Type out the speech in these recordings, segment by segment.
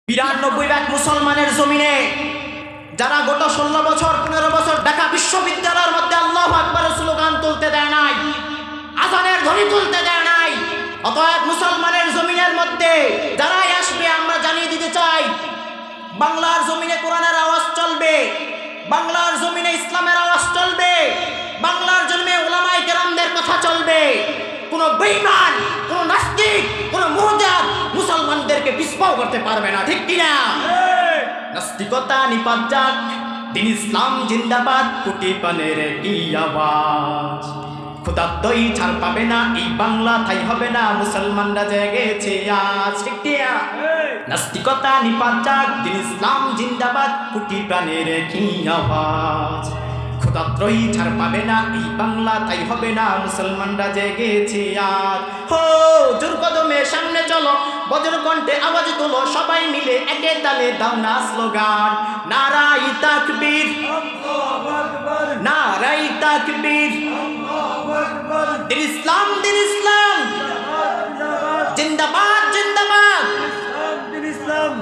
92 ভাগ মুসলমানের জমিনে যারা গত 16 বছর 15 বছর ঢাকা বিশ্ববিদ্যালয়ের মধ্যে আল্লাহু আকবারের স্লোগান তুলতে দেয় নাই, আজানের ধ্বনি তুলতে দেয় নাই। অতএব মুসলমানের জমিনের মধ্যে যারাই আসবে আমরা জানিয়ে দিতে চাই, বাংলার জমিনে কোরআনের আওয়াজ চলবে, বাংলার জমিনে ইসলামের আওয়াজ চলবে, বাংলার জমিনে উলামায়ে কেরামদের কথা চলবে। কোন বেঈমান, কোন নাস্তিক, কোন মুরতাদ মুসলমানদেরকে পিছপাও করতে পারবে না, ঠিক কিনা? নাস্তিকতা নিপাত যাক, দিন ইসলাম জিন্দাবাদ, কোটি পানের কি আওয়াজ। খোদার দই ছাড় পাবে না, এই বাংলা ঠাই হবে না, মুসলমানরা জেগেছে আজ, ঠিক কিনা? নাস্তিকতা নিপাত যাক, দিন ইসলাম জিন্দাবাদ, কোটি প্রাণের কি আওয়াজ। খোদাত্রয়ী ছাড় পাবে না, এই বাংলা তাই হবে না, মুসলমানরা জেগেছে আজ। হো জোর কদমে সামনে চলো, বজ্র কণ্ঠে আওয়াজ তোলো, সবাই মিলে একে তালে দাও না স্লোগান, নারাই তাকবীর, নারাই তাকবীর, দিন ইসলাম, দিন ইসলাম জিন্দাবাদ, জিন্দাবাদ।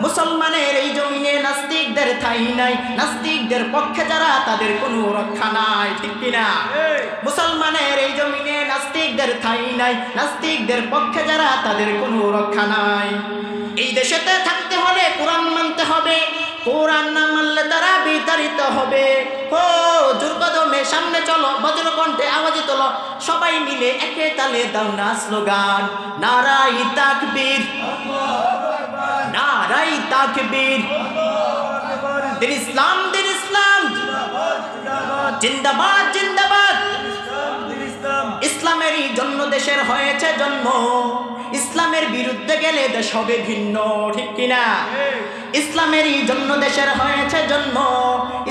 মুসলমানের এই জমিনে নাস্তিকদের ঠাঁই নাই, নাস্তিকদের পক্ষে যারা তাদের কোনো রক্ষা নাই, ঠিক কিনা? মুসলমানের এই জমিনে নাস্তিকদের ঠাঁই নাই, নাস্তিকদের পক্ষে যারা তাদের কোনো রক্ষা নাই। এই দেশেতে থাকতে হলে কোরআন মানতে হবে, কোরআন না মানলে তারা বিতাড়িত হবে। ও জোর কদমে সামনে চলো, বজ্র কণ্ঠে আওয়াজ তোলো, সবাই মিলে একে তালে দাও না স্লোগান, নারাই তাকবীর, নারাই তাকবীর, দিন ইসলাম, দিন ইসলাম জিন্দাবাদ, জিন্দাবাদ। ইসলামেরই জন্য দেশের হয়েছে জন্ম, ইসলামের বিরুদ্ধে গেলে দেশ হবে ভিন্ন, ঠিক কিনা? ইসলামেরই জন্য দেশের হয়েছে জন্ম,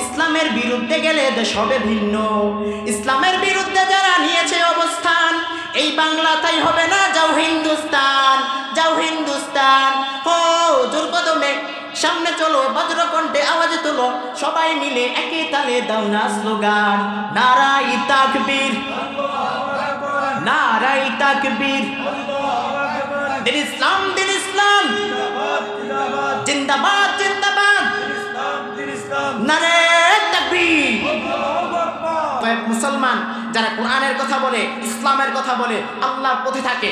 ইসলামের বিরুদ্ধে গেলে দেশ হবে ভিন্ন। ইসলামের বিরুদ্ধে যারা নিয়েছে অবস্থান, এই বাংলা তাই হবে না, যাও হিন্দুস্তান, যাও হিন্দুস্তান। হো জোর কদমে সামনে চলো, বজ্র কণ্ঠে আওয়াজ তোলো, সবাই মিলে একে তালে দাও না স্লোগান, নারাই তাকবীর, নারাই তাকবীর, দিন ইসলাম, দিন ইসলাম জিন্দাবাদ, জিন্দাবাদ, নারায়ে তাকবীর। মুসলমান যারা কোরআনের কথা বলে, ইসলামের কথা বলে, আল্লাহর পথে থাকে,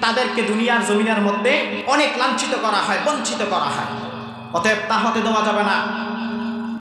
তাদেরকে দুনিয়ার জমিনের মধ্যে অনেক লাঞ্ছিত করা হয়, বঞ্চিত করা হয়। অতএব তা হতে দেওয়া যাবে না।